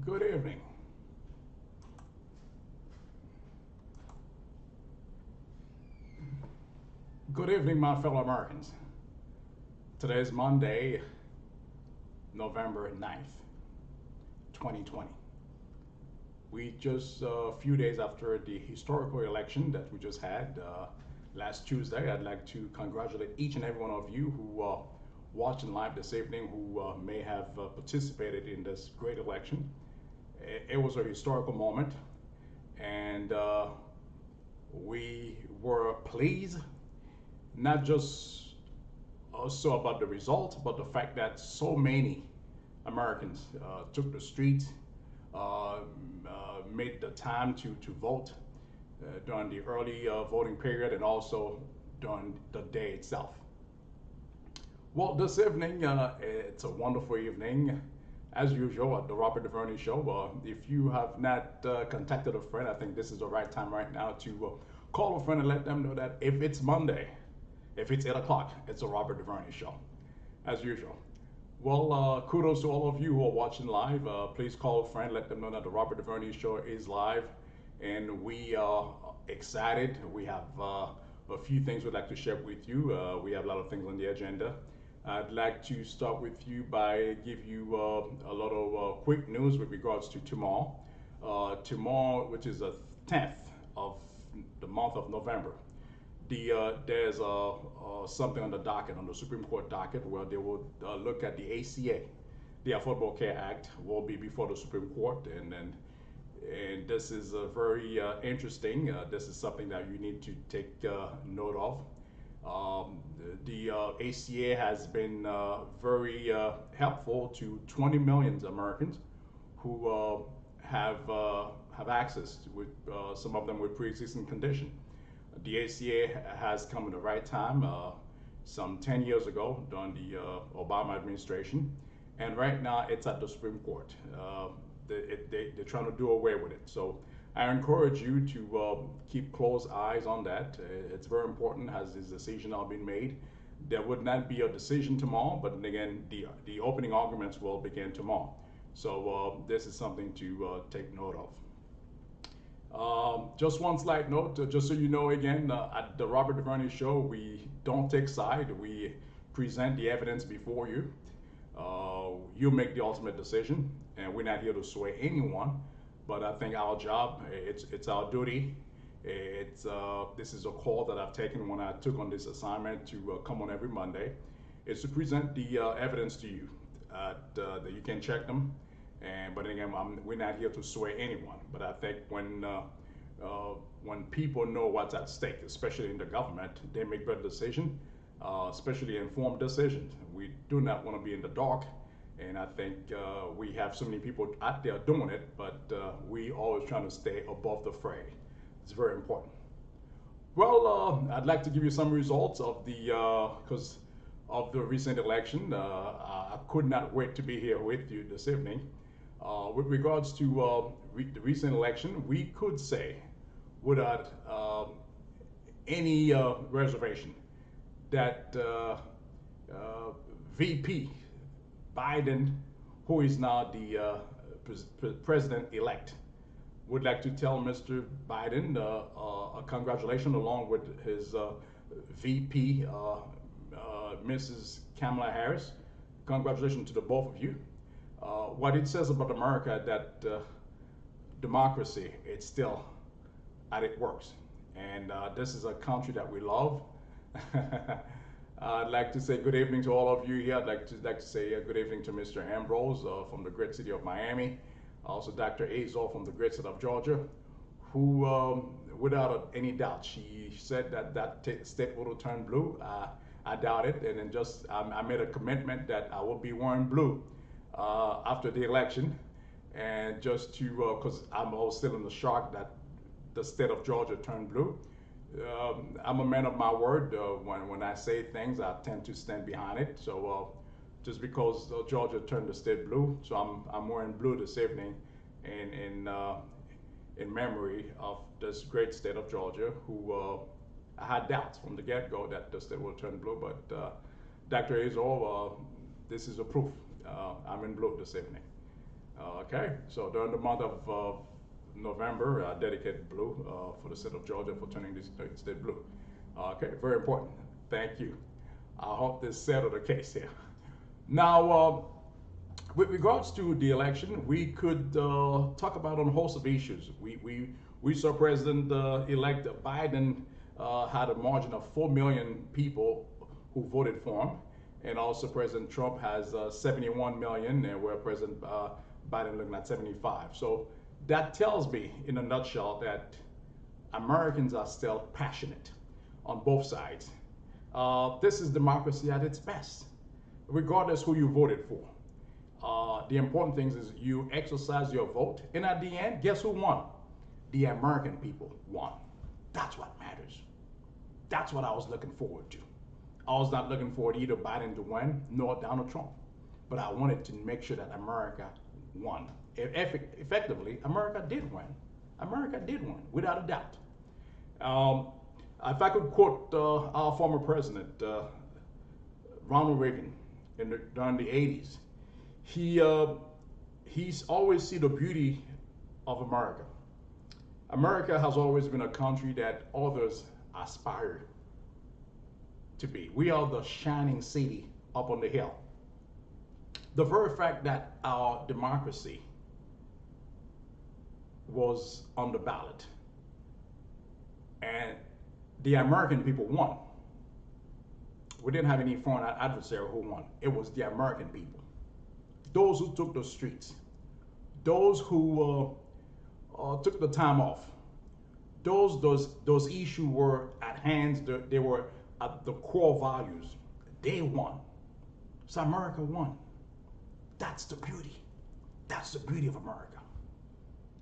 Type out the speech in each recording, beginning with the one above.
Good evening. Good evening, my fellow Americans. Today is Monday, November 9th, 2020. We just a few days after the historical election that we just had last Tuesday. I'd like to congratulate each and every one of you who watching live this evening who may have participated in this great election. It was a historical moment, and we were pleased not just also about the result, but the fact that so many Americans took the streets, made the time to vote during the early voting period and also during the day itself. Well, this evening, it's a wonderful evening. As usual at the Robert DeVerney Show. If you have not contacted a friend, I think this is the right time right now to call a friend and let them know that if it's Monday, if it's 8 o'clock, it's a Robert DeVerney Show, as usual. Well, kudos to all of you who are watching live. Please call a friend, let them know that the Robert DeVerney Show is live, and we are excited. We have a few things we'd like to share with you. We have a lot of things on the agenda. I'd like to start with you by give you a lot of quick news with regards to tomorrow. Tomorrow, which is the 10th of the month of November, there's something on the docket, on the Supreme Court docket, where they will look at the ACA, the Affordable Care Act, will be before the Supreme Court, and this is very interesting. This is something that you need to take note of. The ACA has been very helpful to 20 million Americans who have access to, with some of them with pre-existing condition. The ACA has come at the right time, some 10 years ago during the Obama administration, and right now it's at the Supreme Court. They're trying to do away with it. So I encourage you to keep close eyes on that. It's very important as this decision now been made. There would not be a decision tomorrow, but again, the opening arguments will begin tomorrow. So this is something to take note of. Just one slight note, just so you know again, at the Robert DeVerney Show, we don't take side. We present the evidence before you. You make the ultimate decision, and we're not here to sway anyone. But I think our job, it's our duty. This is a call that I've taken when I took on this assignment to come on every Monday. Is to present the evidence to you. That you can check them. But again, we're not here to sway anyone. But I think when people know what's at stake, especially in the government, they make better decisions, especially informed decisions. We do not want to be in the dark, and I think we have so many people out there doing it, but we always trying to stay above the fray. It's very important. Well, I'd like to give you some results of because of the recent election. I could not wait to be here with you this evening. With regards to the recent election, we could say, without any reservation, that VP Biden, who is now the president-elect, would like to tell Mr. Biden a congratulations along with his VP, Mrs. Kamala Harris. Congratulations to the both of you. What it says about America that democracy, it's still at it works. And this is a country that we love. I'd like to say good evening to all of you here. I'd like to say good evening to Mr. Ambrose from the great city of Miami. Also Dr. Azor from the great state of Georgia, who without any doubt, she said that state will turn blue. I doubt it, and then I made a commitment that I will be wearing blue after the election, and just to because I'm still in the shock that the state of Georgia turned blue. I'm a man of my word. When I say things, I tend to stand behind it. So just because Georgia turned the state blue, so I'm wearing blue this evening, in memory of this great state of Georgia, who I had doubts from the get-go that the state will turn blue, but Dr. Azor, this is a proof. I'm in blue this evening. Okay, so during the month of November, I dedicated blue for the state of Georgia for turning this state blue. Okay, very important. Thank you. I hope this settled the case here. Now, with regards to the election, we could talk about on a host of issues. We saw President-elect Biden had a margin of 4 million people who voted for him, and also President Trump has 71 million, and where President Biden looking at 75. So that tells me, in a nutshell, that Americans are still passionate on both sides. This is democracy at its best, regardless who you voted for. The important thing is you exercise your vote, and at the end, guess who won? The American people won. That's what matters. That's what I was looking forward to. I was not looking forward either Biden to win nor Donald Trump, but I wanted to make sure that America won. Effectively, America did win. America did win, without a doubt. If I could quote our former president, Ronald Reagan, during the 80s, he's always seen the beauty of America. America has always been a country that others aspire to be. We are the shining city up on the hill. The very fact that our democracy was on the ballot and the American people won. We didn't have any foreign adversary who won. It was the American people. Those who took the streets, those who took the time off, those issues were at hand. They were at the core values. They won. So America won. That's the beauty. That's the beauty of America.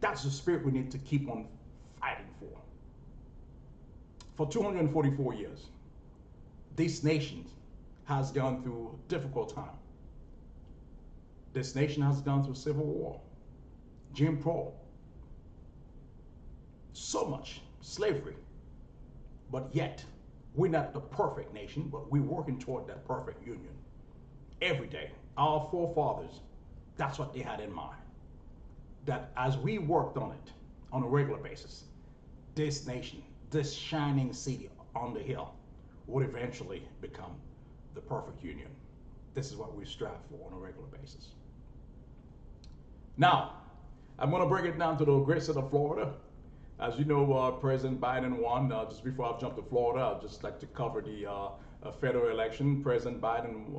That's the spirit we need to keep on fighting for. For 244 years, this nation has gone through a difficult time. This nation has gone through civil war, Jim Crow, so much slavery. But yet, we're not the perfect nation, but we're working toward that perfect union. Every day, our forefathers, that's what they had in mind. That as we worked on it on a regular basis, this nation, this shining city on the hill, would eventually become the perfect union. This is what we strive for on a regular basis. Now, I'm going to bring it down to the great state of Florida. As you know, President Biden won. Just before I jump to Florida, I'd just like to cover the federal election. President Biden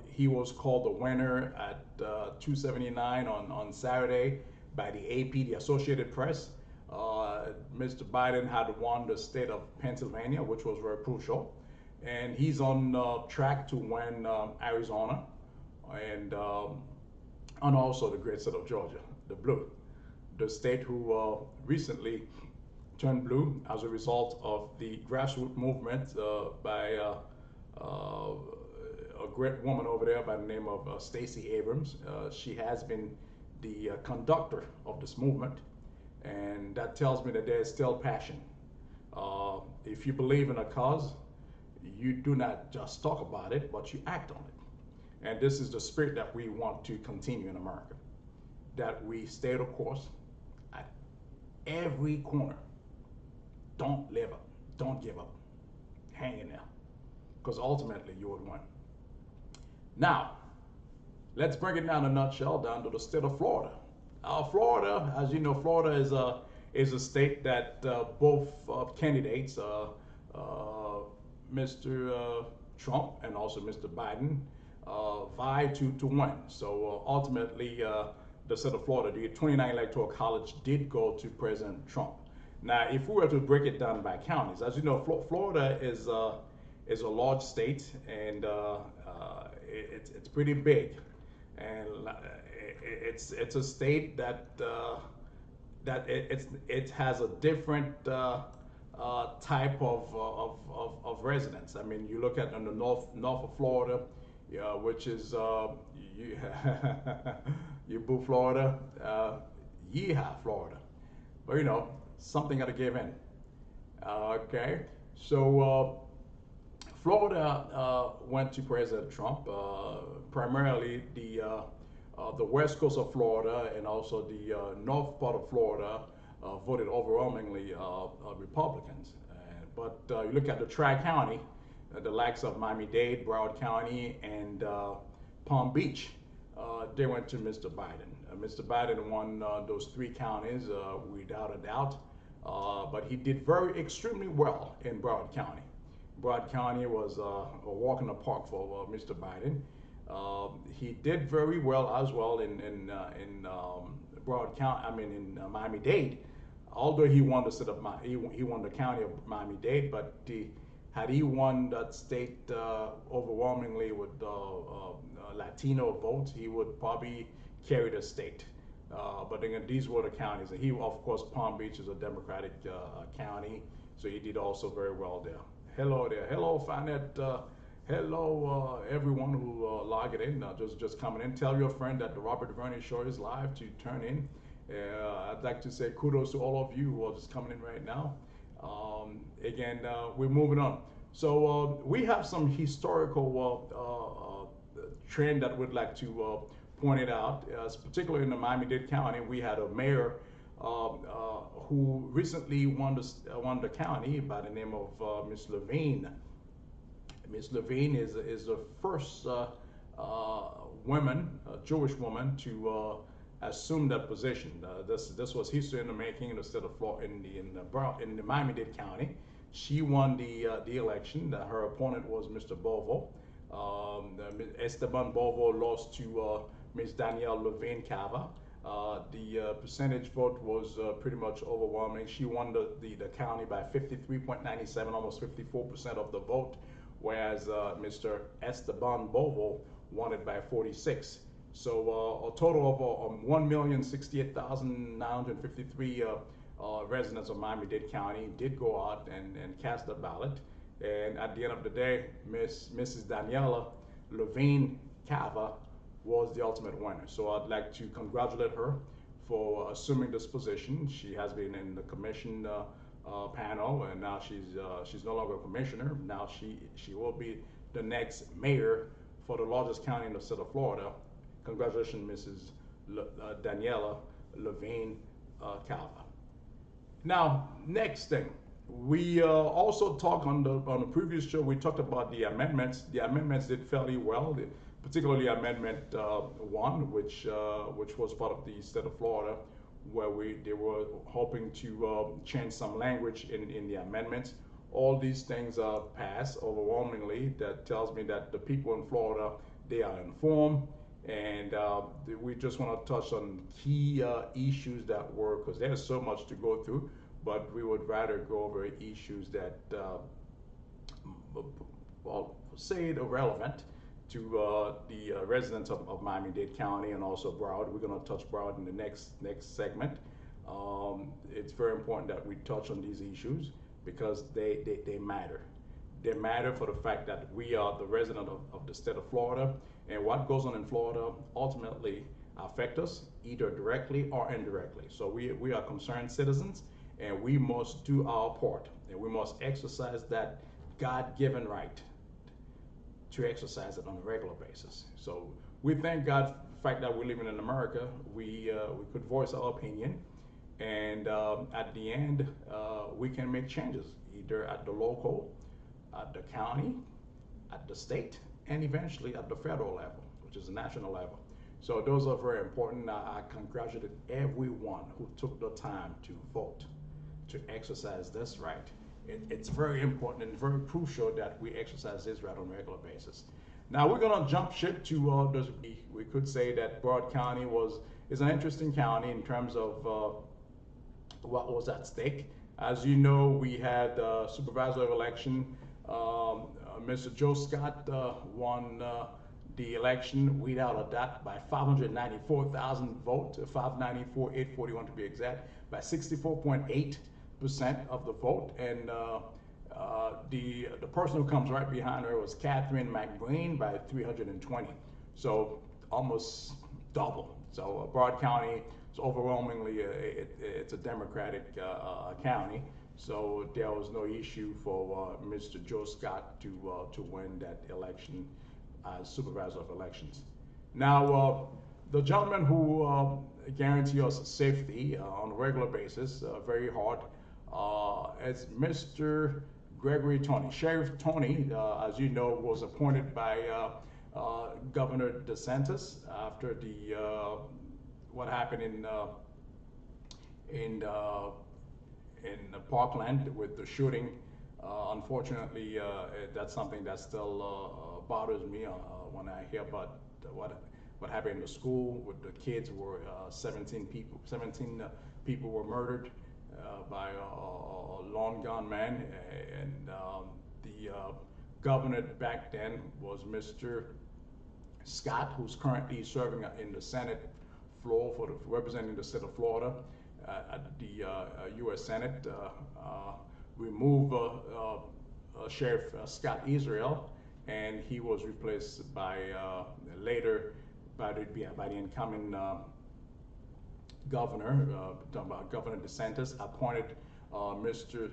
he was called the winner at 279 on Saturday by the AP, the Associated Press. Mr. Biden had won the state of Pennsylvania, which was very crucial, and he's on track to win Arizona and also the great state of Georgia, the blue, the state who recently turned blue as a result of the grassroots movement by a great woman over there by the name of Stacey Abrams. She has been the conductor of this movement, and that tells me that there's still passion. If you believe in a cause, you do not just talk about it, but you act on it. And this is the spirit that we want to continue in America, that we stay the course at every corner. Don't live up, don't give up, hang in there, because ultimately you would win. Now, let's bring it down in a nutshell down to the state of Florida. Florida, as you know, Florida is a state that both candidates, Mr. Trump and also Mr. Biden, vie to win. So ultimately, the state of Florida, the 29 Electoral College did go to President Trump. Now, if we were to break it down by counties, as you know, Florida is a large state, and it's pretty big, and it's a state that it has a different type of residents. I mean, you look at on the north of Florida, which is you Florida, yeehaw Florida, but you know, something got to give in. Okay, so Florida went to President Trump, primarily the the west coast of Florida and also the north part of Florida voted overwhelmingly Republicans. But you look at the Tri-County, the likes of Miami-Dade, Broward County, and Palm Beach, they went to Mr. Biden. Mr. Biden won those three counties without a doubt, but he did very extremely well in Broward County. Broward County was a walk in the park for Mr. Biden. He did very well as well in Broward County. I mean in Miami-Dade. Although he won the state of he won the county of Miami-Dade, but had he won that state overwhelmingly with Latino votes, he would probably carry the state. But again, these were the counties. And he, of course, Palm Beach is a Democratic county, so he did also very well there. Hello there. Hello, Finette. Hello, everyone who logged in. Just coming in. Tell your friend that the Robert Verney Show is live to turn in. I'd like to say kudos to all of you who are just coming in right now. Again, we're moving on. So we have some historical trend that we'd like to point it out. Particularly in the Miami-Dade County, we had a mayor who recently won the county by the name of Miss Levine. Miss Levine is the first woman, Jewish woman, to assume that position. This was history in the making in the state of Florida, in the Miami-Dade County. She won the election. Her opponent was Mr. Bovo. Esteban Bovo lost to Ms. Danielle Levine Cava. The percentage vote was pretty much overwhelming. She won the county by 53.97, almost 54% of the vote, whereas Mr. Esteban Bovo won it by 46. So a total of 1,068,953 residents of Miami-Dade County did go out and cast a ballot. And at the end of the day, Mrs. Daniela Levine Cava was the ultimate winner. So I'd like to congratulate her for assuming this position. She has been in the commission panel, and now she's no longer a commissioner. Now she will be the next mayor for the largest county in the state of Florida. Congratulations, Mrs. Daniela Levine Cava. Now, next thing, we also talked on the previous show. We talked about the amendments. The amendments did fairly well, particularly Amendment 1, which was part of the state of Florida, where they were hoping to change some language in the amendments. All these things are passed overwhelmingly. That tells me that the people in Florida, they are informed. And we just want to touch on key issues that were, because there's so much to go through, but we would rather go over issues that, well, say it irrelevant to the residents of Miami-Dade County and also Broward. We're going to touch Broward in the next segment. It's very important that we touch on these issues because they matter. They matter for the fact that we are the resident of the state of Florida, and what goes on in Florida ultimately affect us either directly or indirectly. So we are concerned citizens, and we must do our part, and we must exercise that God-given right to exercise it on a regular basis. So we thank God for the fact that we're living in America. We could voice our opinion, and at the end, we can make changes either at the local, at the county, at the state, and eventually at the federal level, which is the national level. So those are very important. I congratulate everyone who took the time to vote, to exercise this right. It's very important and very crucial that we exercise this right on a regular basis. Now we're going to jump ship to we could say that Broward County is an interesting county in terms of what was at stake. As you know, we had a supervisory election. Mr. Joe Scott won the election without a doubt by 594,000 votes, 594,841 to be exact, by 64.8% of the vote. And the person who comes right behind her was Catherine McBreen by 320. So almost double. So Broward County is overwhelmingly it's a Democratic county. So there was no issue for Mr. Joe Scott to win that election as supervisor of elections. Now, the gentleman who guarantee us safety on a regular basis, very hard, is Mr. Gregory Tony. Sheriff Tony, as you know, was appointed by Governor DeSantis after the what happened in in Parkland with the shooting. Unfortunately, that's something that still bothers me when I hear about what happened in the school with the kids. Were 17 people. 17 people were murdered by a long gone man, and the governor back then was Mr. Scott, who's currently serving in the Senate floor representing the state of Florida at the U.S. Senate. Remove Sheriff Scott Israel, and he was replaced by later by the incoming governor, talking about Governor DeSantis, appointed Mr.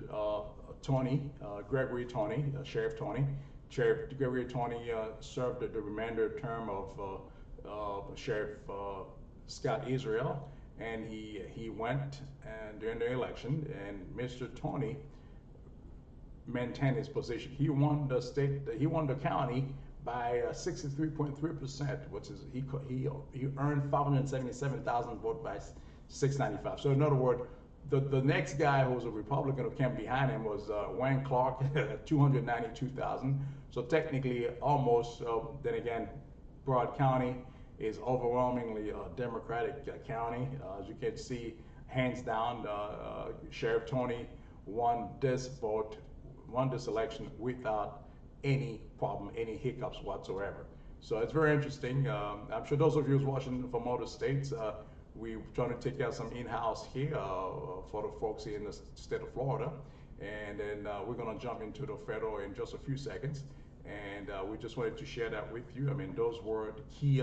Tony, Gregory Tony, Sheriff Tony. Sheriff Gregory Tony served the remainder term of Sheriff Scott Israel, and he went during the election, and Mr. Tony maintained his position. He won the state. He won the county by 63.3%, which is he earned 577,000 votes by 695. So in other words, the next guy who was a Republican who came behind him was Wayne Clark at 292,000. So technically, almost. Then again, Broward County is overwhelmingly a Democratic county. As you can see, hands down, Sheriff Tony won this election without any problem, any hiccups whatsoever. So it's very interesting. I'm sure those of you who's watching from other states, we're trying to take out some in-house here for the folks here in the state of Florida. And then we're gonna jump into the federal in just a few seconds. And we just wanted to share that with you. I mean, those were the key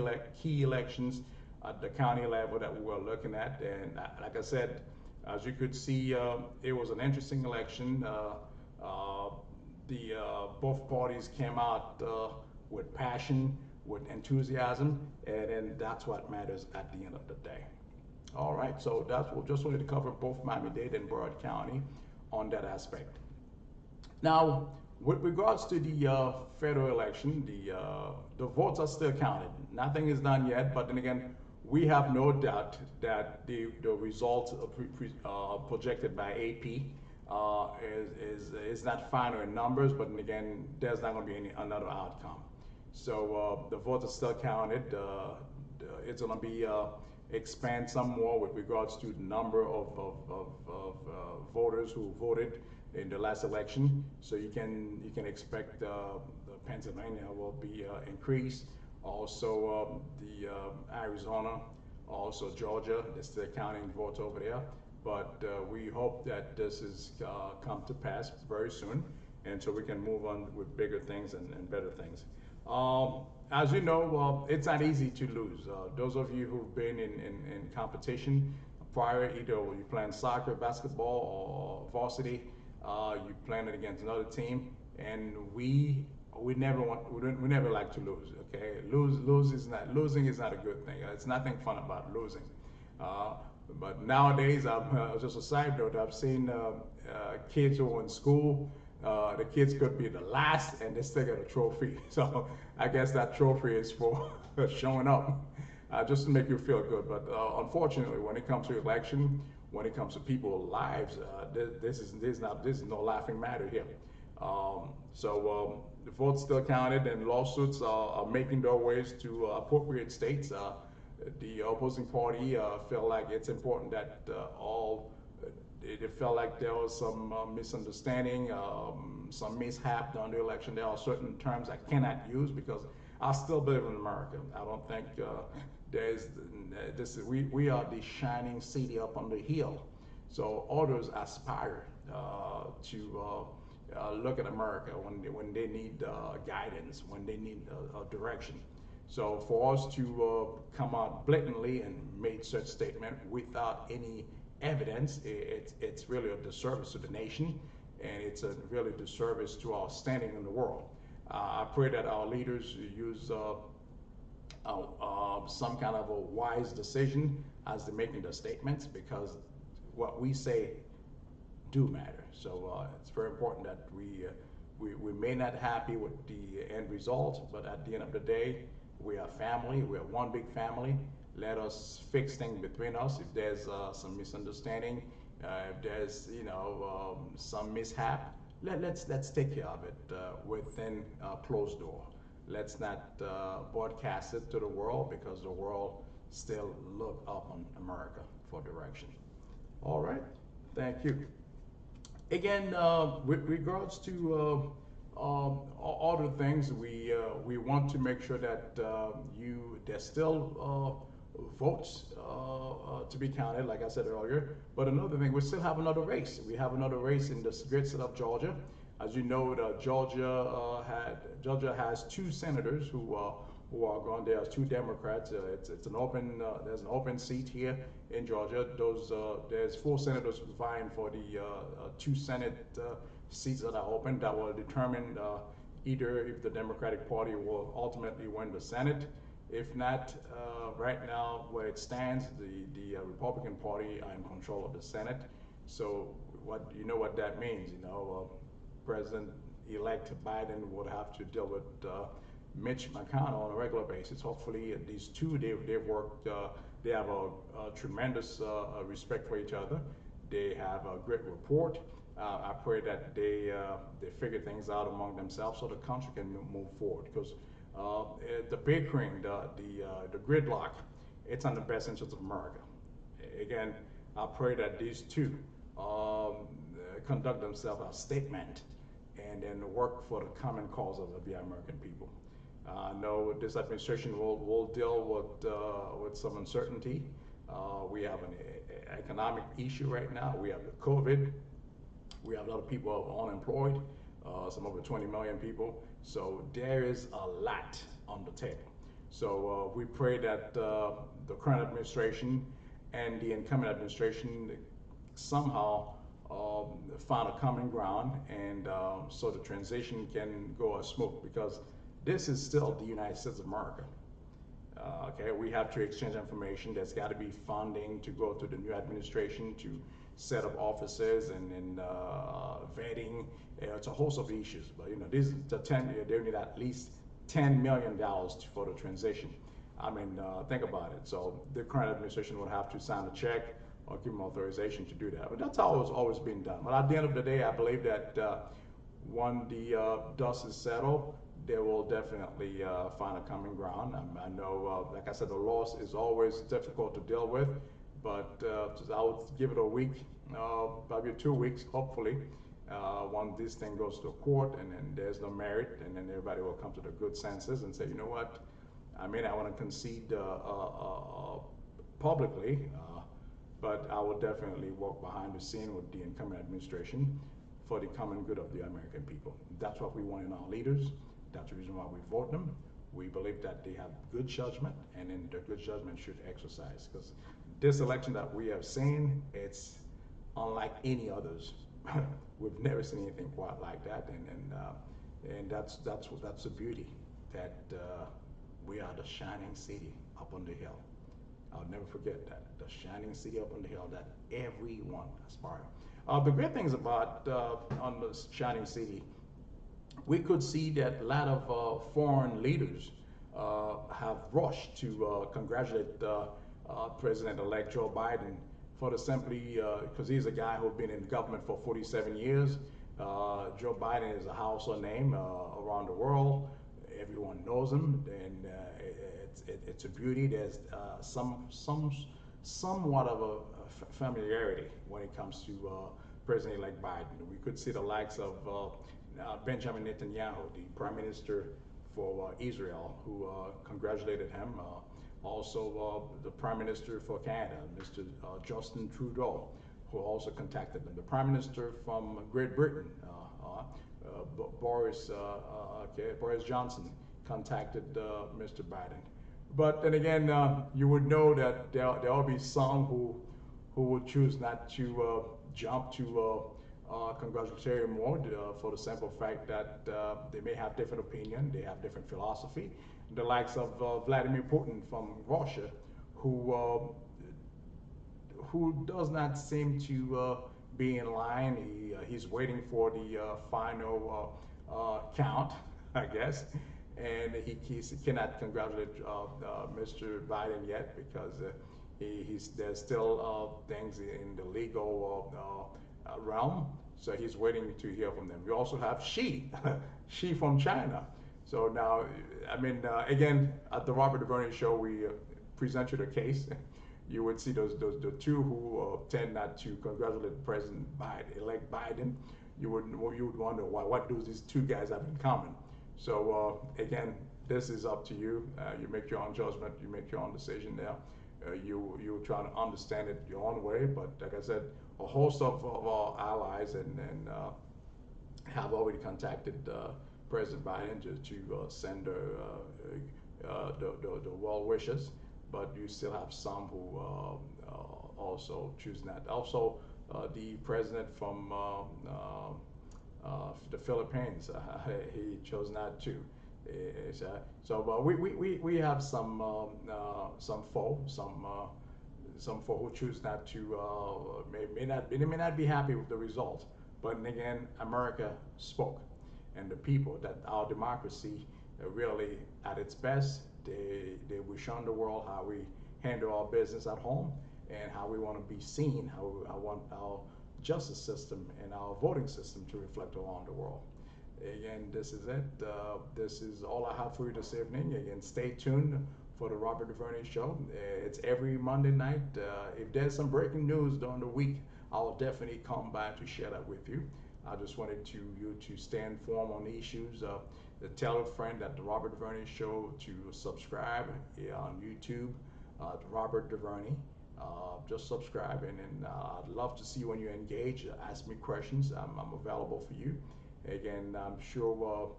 elections at the county level that we were looking at. And like I said, as you could see, it was an interesting election. Both parties came out with passion, with enthusiasm, and that's what matters at the end of the day. All right, so that's what just wanted to cover both Miami-Dade and Broward County on that aspect. Now, with regards to the federal election, the votes are still counted. Nothing is done yet, but then again, we have no doubt that the results projected by AP is not final in numbers, but then again, there's not going to be another outcome. So the votes are still counted. It's going to be expand some more with regards to the number of voters who voted in the last election. So you can expect the Pennsylvania will be increased. Also the Arizona, also Georgia, they're still counting votes over there. But we hope that this is come to pass very soon, and so we can move on with bigger things and better things. As you know, it's not easy to lose. Those of you who've been in competition prior, either you playing soccer, basketball, or varsity, you playing it against another team, and we never like to lose. Okay, losing is not a good thing. It's nothing fun about losing. But nowadays, just a side note, I've seen kids who are in school. The kids could be the last and they still get a trophy. So I guess that trophy is for showing up, just to make you feel good. But unfortunately, when it comes to election, when it comes to people's lives, this is no laughing matter here. The votes still counted, and lawsuits are making their ways to appropriate states. The opposing party felt like it's important that it felt like there was some misunderstanding, some mishap during the election. There are certain terms I cannot use because I still believe in America. I don't think we are the shining city up on the hill. So others aspire to look at America when they need guidance, when they need a direction. So for us to come out blatantly and make such statement without any evidence, it's really a disservice to the nation, and it's a really disservice to our standing in the world. I pray that our leaders use some kind of a wise decision as they're making the statements, because what we say do matter. So it's very important that we may not happy with the end result, but at the end of the day, we are family. We are one big family. Let us fix things between us. If there's some misunderstanding, if there's some mishap, let's take care of it within closed door. Let's not broadcast it to the world, because the world still look up on America for direction. All right, thank you. Again, with regards to all the things, we want to make sure that there's still votes to be counted, like I said earlier. But another thing, we still have another race. We have another race in the great state of Georgia. As you know, Georgia has two senators who are going there as two Democrats. It's an open there's an open seat here in Georgia. There's four senators vying for the two Senate seats that are open, that will determine either if the Democratic Party will ultimately win the Senate. If not, right now where it stands, the Republican Party are in control of the Senate. So what that means, President-elect Biden would have to deal with Mitch McConnell on a regular basis. Hopefully, these two they've worked. They have a tremendous respect for each other. They have a great rapport. I pray that they figure things out among themselves so the country can move forward. Because the bickering, the gridlock, it's in the best interest of America. Again, I pray that these two conduct themselves as statement and then work for the common cause of the American people. I know this administration will deal with some uncertainty. We have an economic issue right now. We have the COVID. We have a lot of people unemployed, some over 20 million people. So there is a lot on the table. So we pray that the current administration and the incoming administration somehow find a common ground, and so the transition can go as smooth, because this is still the United States of America. Okay, we have to exchange information. There's got to be funding to go to the new administration to set up offices and vetting. It's a host of issues, but this is they need at least $10 million for the transition. I mean, think about it. So the current administration would have to sign a check or give them authorization to do that. But that's how it's always been done. But at the end of the day, I believe that when the dust is settled, they will definitely find a common ground. I know, like I said, the loss is always difficult to deal with, but I would give it a week, probably 2 weeks, hopefully, when this thing goes to court and then there's no merit, and then everybody will come to the good senses and say, you know what, I mean, I want to concede publicly, but I will definitely walk behind the scene with the incoming administration for the common good of the American people. That's what we want in our leaders. That's the reason why we vote them. We believe that they have good judgment, and then their good judgment should exercise. Because this election that we have seen, it's unlike any others. We've never seen anything quite like that, and that's the beauty, that we are the shining city up on the hill. I'll never forget that, the shining city up on the hill that everyone aspires. The great things about on the shining city, we could see that a lot of foreign leaders have rushed to congratulate President-elect Joe Biden for the simply because he's a guy who's been in government for 47 years. Joe Biden is a household name around the world. Everyone knows him, and it's a beauty. There's somewhat of a familiarity when it comes to President-elect Biden. We could see the likes of Benjamin Netanyahu, the Prime Minister for Israel, who congratulated him. Also, the Prime Minister for Canada, Mr. Justin Trudeau, who also contacted him. The Prime Minister from Great Britain, Boris Johnson, contacted Mr. Biden. But then again, you would know that there will be some who would choose not to jump to congratulatory mode for the simple fact that they may have different opinion, they have different philosophy. the likes of Vladimir Putin from Russia, who does not seem to be in line. He's waiting for the final count, I guess, and he cannot congratulate Mr. Biden yet because there's still things in the legal realm. So he's waiting to hear from them. We also have Xi, Xi from China. So now, I mean, again, at the Robert DeVerney show, we present you the case. You would see the two who tend not to congratulate President Biden, elect Biden. You would wonder what do these two guys have in common. So again, this is up to you. You make your own judgment. You make your own decision there. You try to understand it your own way. But like I said, a host of our allies and have already contacted President Biden to send the well wishes, but you still have some who also choose not. Also, the president from the Philippines, he chose not to. But we have some foe, some folk who choose not to may not be happy with the result. But again, America spoke, and the people that our democracy really at its best. We shown the world how we handle our business at home and how we want to be seen. How I want our justice system and our voting system to reflect around the world. Again, this is it. This is all I have for you this evening. Again, stay tuned for the Robert DeVerney Show. It's every Monday night. If there's some breaking news during the week, I'll definitely come by to share that with you. I just wanted you to stay informed on the issues. Tell a friend at the Robert DeVerney Show to subscribe on YouTube, Robert DeVerney. Just subscribe, and then I'd love to see when you engage. Ask me questions. I'm available for you. Again, I'm sure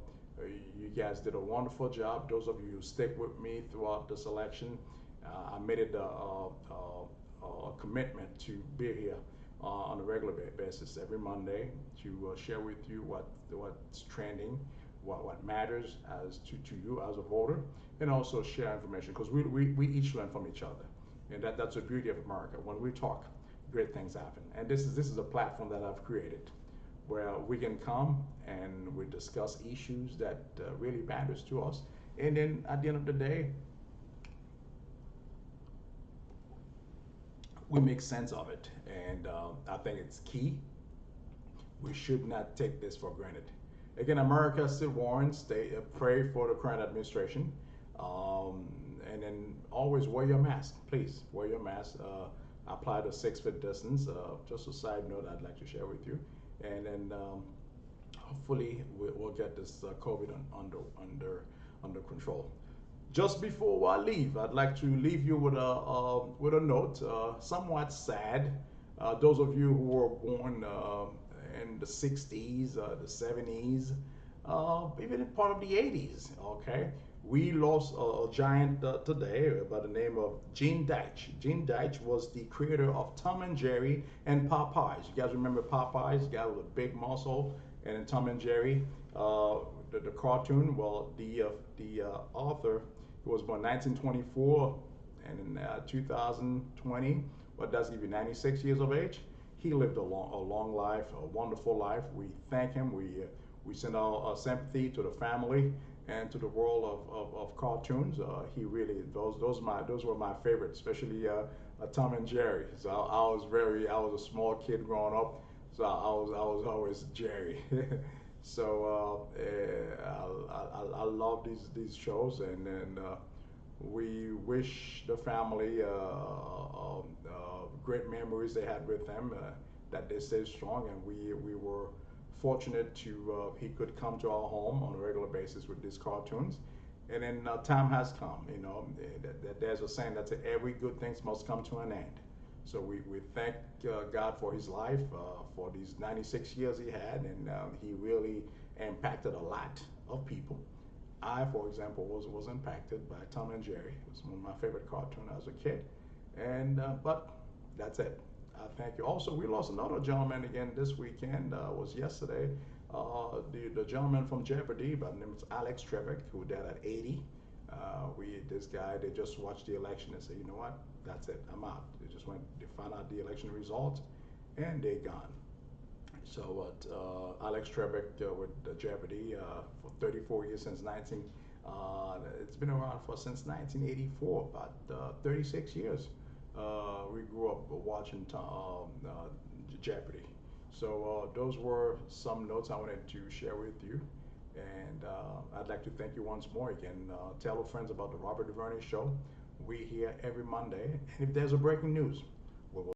you guys did a wonderful job. Those of you who stick with me throughout this election, I made it a commitment to be here on a regular basis every Monday to share with you what's trending, what matters as to you as a voter, and also share information because we each learn from each other, and that's the beauty of America. When we talk, great things happen, and this is a platform that I've created where we can come and we discuss issues that really matters to us, and then at the end of the day, we make sense of it, and I think it's key. We should not take this for granted. Again, America still warns, pray for the current administration, and then always wear your mask. Please wear your mask. Apply the 6 foot distance. Just a side note I'd like to share with you, and then hopefully we'll get this COVID under control. Just before I leave, I'd like to leave you with a note, somewhat sad. Those of you who were born in the 60s, the 70s, even in part of the 80s, okay? We lost a giant today by the name of Gene Deitch. Gene Deitch was the creator of Tom and Jerry and Popeyes. You guys remember Popeyes? The guy with a big muscle, and in Tom and Jerry, the cartoon. Well, the author, who was born 1924, and in 2020, what does he be? 96 years of age. He lived a long life, a wonderful life. We thank him. We send our sympathy to the family and to the world of cartoons. He really those were my favorites, especially Tom and Jerry. So I was a small kid growing up, so I was always Jerry. So I love these shows, and then we wish the family great memories they had with them, that they stay strong, and we were fortunate to he could come to our home on a regular basis with these cartoons. And then time has come, there's a saying that every good thing must come to an end. So we thank God for his life, for these 96 years he had, and he really impacted a lot of people. I, for example, was impacted by Tom and Jerry. It was one of my favorite cartoons as a kid. And but that's it. Thank you. Also, we lost another gentleman again this weekend. Was yesterday. The gentleman from Jeopardy, by the name of Alex Trebek, who died at 80. This guy, they just watched the election and say, you know what, that's it, I'm out. They just went, they found out the election results, and they gone. So what? Alex Trebek with Jeopardy for 34 years since 19. It's been around for since 1984, about 36 years. We grew up watching Jeopardy. So those were some notes I wanted to share with you. And I'd like to thank you once more. You can tell your friends about the Robert DuVernay Show. We here every Monday. And if there's a breaking news,